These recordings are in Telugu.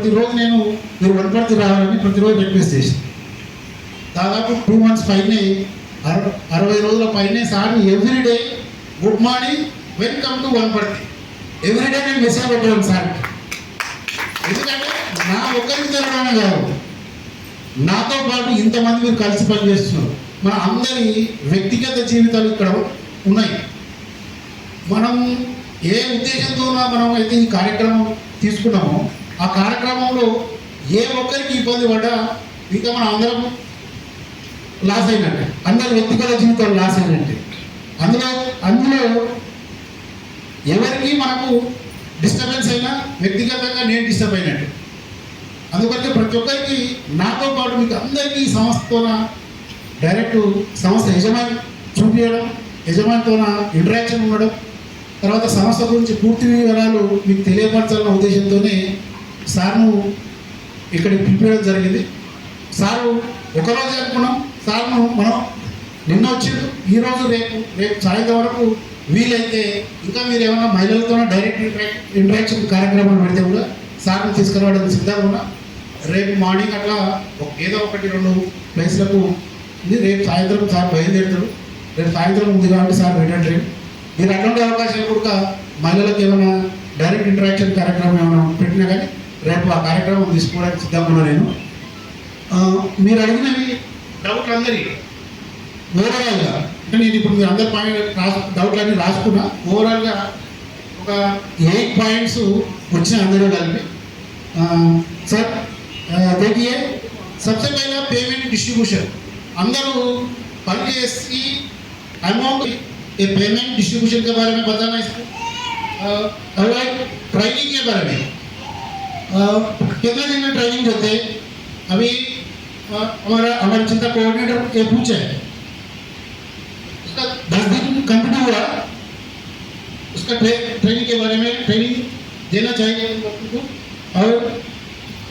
ప్రతిరోజు నేను మీరు వనపర్తి రావాలని ప్రతిరోజు రిక్వెస్ట్ చేసి దాదాపు 2 months పైనే 60 రోజుల పైనే sir everyday good morning welcome to Wanaparthy everyday నేను మెసేజ్ పెట్టాను సార్. ఎందుకంటే నా ఒక్కరికి జరగడం కాదు, నాతో పాటు ఇంతమంది మీరు కలిసి పనిచేస్తున్నారు. మన అందరి వ్యక్తిగత జీవితాలు ఇక్కడ ఉన్నాయి. మనం ఏ ఉద్దేశంతో మనం అయితే ఈ కార్యక్రమం తీసుకున్నామో ఆ కార్యక్రమంలో ఏ ఒక్కరికి ఇబ్బంది పడ్డా ఇంకా మనం అందరం లాస్ అయినట్టే, అందరి వ్యక్తిగత జీవితాలు లాస్ అయినట్టే. అందులో ఎవరికి మనకు డిస్టర్బెన్స్ అయినా వ్యక్తిగతంగా నేను డిస్టర్బ్ అయినట్టు. అందుకని ప్రతి ఒక్కరికి నాతో పాటు మీకు అందరికీ ఈ సంస్థతోన డైరెక్ట్ సంస్థ యజమాని చూపించడం, యజమానితోన ఇంటరాక్షన్ ఉండడం, తర్వాత సంస్థ గురించి పూర్తి వివరాలు మీకు తెలియపరచాలన్న ఉద్దేశంతోనే సార్ను ఇక్కడికి పిలిపించడం జరిగింది. సారు ఒకరోజు అనుకున్నాం, సార్ను మనం నిన్న వచ్చిండు, ఈరోజు రేపు సాయంత్రం వరకు వీలైతే ఇంకా మీరు ఏమైనా మహిళలతో డైరెక్ట్ ఇంటరాక్షన్ కార్యక్రమాలు పెడితే కూడా సార్ని తీసుకురావడానికి సిద్ధంగా ఉన్నా. రేపు మార్నింగ్ అట్లా ఏదో 1-2 ప్లేస్లకు రేపు సాయంత్రం సార్ బయలుదేరుతాడు. రేపు సాయంత్రం ఉంది కాబట్టి సార్ పెట్టండి. మీరు అటువంటి అవకాశాలు కూడా మహిళలకు ఏమైనా డైరెక్ట్ ఇంటరాక్షన్ కార్యక్రమం ఏమైనా పెట్టినా కానీ రేపు ఆ కార్యక్రమం తీసుకోవడానికి సిద్ధంగా ఉన్నా నేను. మీరు అడిగినవి డౌట్లు అందరి ఓవరాల్గా అంటే నేను ఇప్పుడు మీరు అందరి డౌట్లన్నీ రాసుకున్నా. ఓవరాల్గా ఒక 8 points వచ్చిన అందరూ కలిపి. सर देखिए सबसे पहला पेमेंट डिस्ट्रीब्यूशन अंदर पनिचेसी अमाउंट ये पेमेंट डिस्ट्रीब्यूशन के बारे में बताना इसको और ट्रेनिंग के बारे में कितना दिन में ट्रेनिंग होते हैं. अभी हमारे चिंता कोऑर्डिनेटर ये पूछा है उसका 10 दिन कंप्लीट हुआ, उसका ट्रेनिंग के बारे में ट्रेनिंग देना चाहिए उनको. और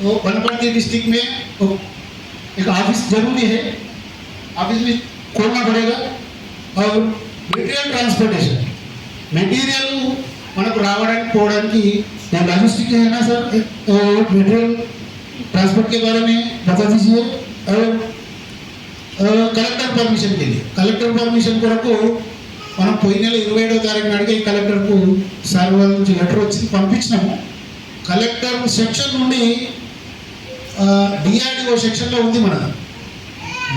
वो वनपर्ती डिस्ट्रिक्ट में एक ऑफिस जरूरी है, ऑफिस में खोलना पड़ेगा. और मटेरियल ट्रांसपोर्टेशन मटेरियल మనకు రావడానికి పోవడానికి लॉजिस्टिक है ना सर, मटेरियल ट्रांसपोर्ट के बारे में बता दीजिए. और कलेक्टर परमिशन के लिए कलेक्टर परमिशन కొరకు మనం పోయిన నెల 27వ తారీఖున అడిగే కలెక్టర్కు సార్ వాళ్ళ నుంచి లెటర్ వచ్చి పంపించినాము. కలెక్టర్ సెక్షన్ నుండి డిఆర్డిఓ సెక్షన్లో ఉంది. మన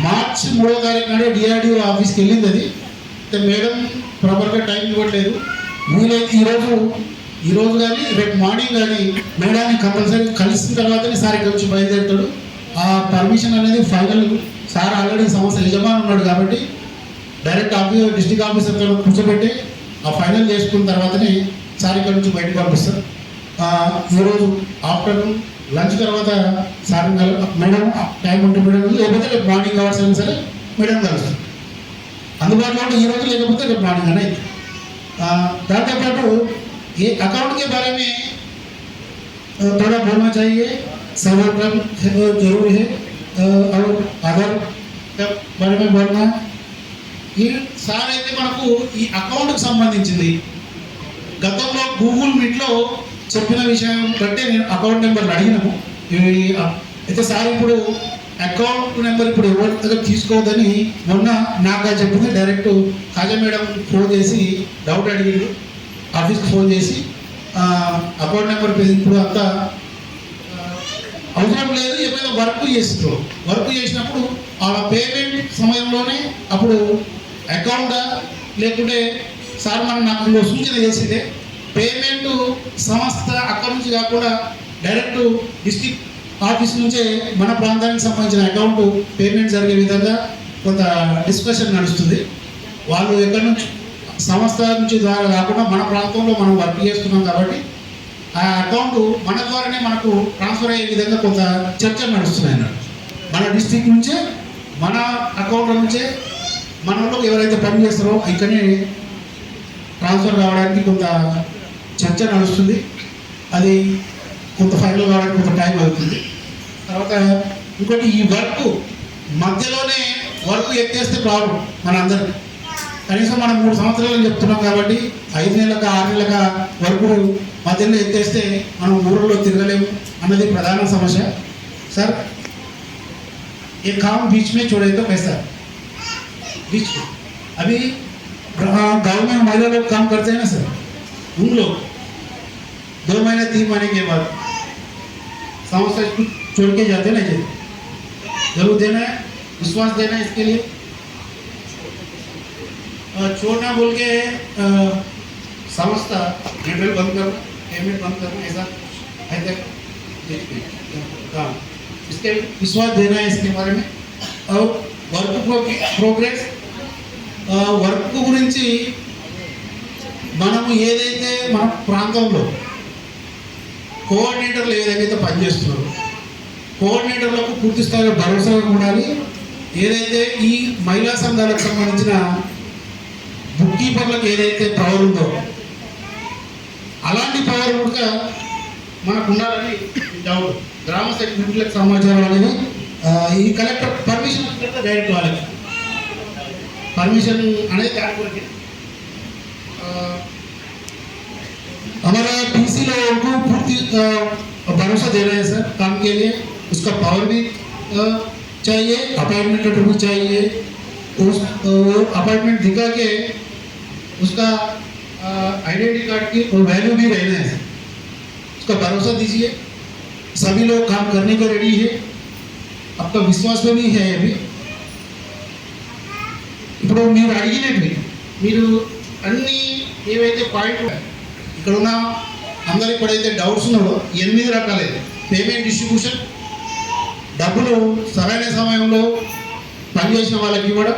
మార్చి 3వ తారీఖు నాడే డిఆర్డిఓ ఆఫీస్కి వెళ్ళింది. అది మేడం ప్రాపర్గా టైం ఇవ్వట్లేదు. వీలైతే ఈరోజు కానీ రేపు మార్నింగ్ కానీ మేడాన్ని కంపల్సరీ కలిసిన తర్వాతనే సార్ ఇక్కడ నుంచి బయలుదేరుతాడు. ఆ పర్మిషన్ అనేది ఫైనల్ సార్ ఆల్రెడీ సంస్థ యజమాని ఉన్నాడు కాబట్టి డైరెక్ట్ డిస్ట్రిక్ట్ ఆఫీసర్తో కూర్చోబెట్టి ఆ ఫైనల్ చేసుకున్న తర్వాతనే సార్ ఇక్కడ నుంచి బయటకు పంపిస్తారు. ఈరోజు ఆఫ్టర్నూన్ లంచ్ తర్వాత సార్ మేడం టైం ఉంటే మేడం, లేకపోతే రేపు మార్నింగ్ అవర్స్ అయినా సరే మేడం కలుస్తారు. అందుబాటులో ఉంటే ఈరోజు, లేకపోతే రేపు మార్నింగ్ అనే. దాంతోపాటు ये अकाउंट के बारे में थोड़ा बोलना चाहिए. सर्वर जरूरी है और आधार के बारे में बोलना. ये సార్ అయితే మనకు ఈ అకౌంట్కి సంబంధించింది గతంలో గూగుల్ మీట్లో చెప్పిన విషయం బట్టే నేను అకౌంట్ నెంబర్లు అడిగినాము. అయితే సార్ ఇప్పుడు అకౌంట్ నెంబర్ ఇప్పుడు ఎవరి దగ్గర తీసుకోవద్దని మొన్న నాకు చెప్పింది. డైరెక్ట్ కాజా మేడం ఫోన్ చేసి డౌట్ అడిగిండు, ఆఫీస్కి ఫోన్ చేసి అకౌంట్ నెంబర్ ఇప్పుడు అంతా అవసరం లేదు. ఏమైనా వర్క్ చేసినప్పుడు ఆ పేమెంట్ సమయంలోనే అప్పుడు అకౌంటా లేకుంటే సార్ నాకు సూచన చేసిందే పేమెంట్ సంస్థ అక్కడి నుంచి కాకుండా డైరెక్ట్ డిస్ట్రిక్ట్ ఆఫీస్ నుంచే మన ప్రాంతానికి సంబంధించిన అకౌంట్ పేమెంట్ జరిగే విధంగా కొంత డిస్కషన్ నడుస్తుంది. వాళ్ళు ఎక్కడి నుంచి సంస్థ నుంచి ద్వారా కాకుండా మన ప్రాంతంలో మనం వర్క్ చేస్తున్నాం కాబట్టి ఆ అకౌంట్ మన ద్వారానే మనకు ట్రాన్స్ఫర్ అయ్యే విధంగా కొంత చర్చలు నడుస్తున్నాయి అన్నట్టు. మన డిస్ట్రిక్ట్ నుంచే మన అకౌంట్ల నుంచే మన వాళ్ళు ఎవరైతే పని చేస్తారో ఇక్కడనే ట్రాన్స్ఫర్ కావడానికి కొంత చర్చ నడుస్తుంది. అది కొంత ఫైనల్ కావడానికి కొంత టైం అవుతుంది. తర్వాత ఇంకోటి ఈ వర్క్ మధ్యలోనే వర్క్ ఎత్తేస్తే ప్రాబ్లం మన అందరికీ. కనీసం మనం 3 సంవత్సరాలు చెప్తున్నాం కాబట్టి 5 నెలలకు 6 నెలలకు వరకు మధ్యలో ఎత్తేస్తే మనం ఊళ్ళో తిరగలేము అన్నది ప్రధాన సమస్య సార్. ये काम बीच में छोड़े तो कैसा बीच में अभी गांव में हमारे लोग काम करते हैं ना सर, उन लोग 2 महीने 3 महीने के बाद समस्या कुछ छोड़ के जाते ना, ये जरूर देना है, विश्वास देना है इसके लिए। छोड़ना बोल के समझता मेडल बंद करना, पेमेंट बंद करना, ऐसा है तक हाँ इसके विश्वास देना है इसके बारे में। और वर्क ప్రోగ్రెస్ వర్క్ గురించి మనము ఏదైతే మన ప్రాంతంలో కోఆర్డినేటర్లు ఏదైతే పనిచేస్తున్నారో కోఆర్డినేటర్లకు పూర్తి స్థాయిలో భరోసాగా ఉండాలి. ఏదైతే ఈ మహిళా సంఘాలకు సంబంధించిన బుక్ కీపర్లకు ఏదైతే పవర్ ఉందో అలాంటి పవర్ కూడా మనకు ఉండాలని డౌట్. గ్రామ సెక్రటరీలకు సమాచారం అనేది ఈ కలెక్టర్ పర్మిషన్ డైరెక్ట్ వాళ్ళకి परमिशन आने के हमारा पीसी लोगों को पूर्ति भरोसा दे रहे हैं सर काम के लिए। उसका पावर भी चाहिए, अपॉइंटमेंट लेटर भी चाहिए, उस अपॉइंटमेंट दिखा के उसका आइडेंटिटी कार्ड की वैल्यू भी रहना है, उसका भरोसा दीजिए। सभी लोग काम करने को रेडी है, आपका विश्वास में भी है अभी। ఇప్పుడు మీరు అడిగినవి మీరు అన్ని ఏవైతే పాయింట్ ఇక్కడ ఉన్న అందరికి ఎప్పుడైతే డౌట్స్ ఉన్నారో 8 రకాలైతే పేమెంట్ డిస్ట్రిబ్యూషన్, డబ్బులు సరైన సమయంలో పనిచేసిన వాళ్ళకి ఇవ్వడం,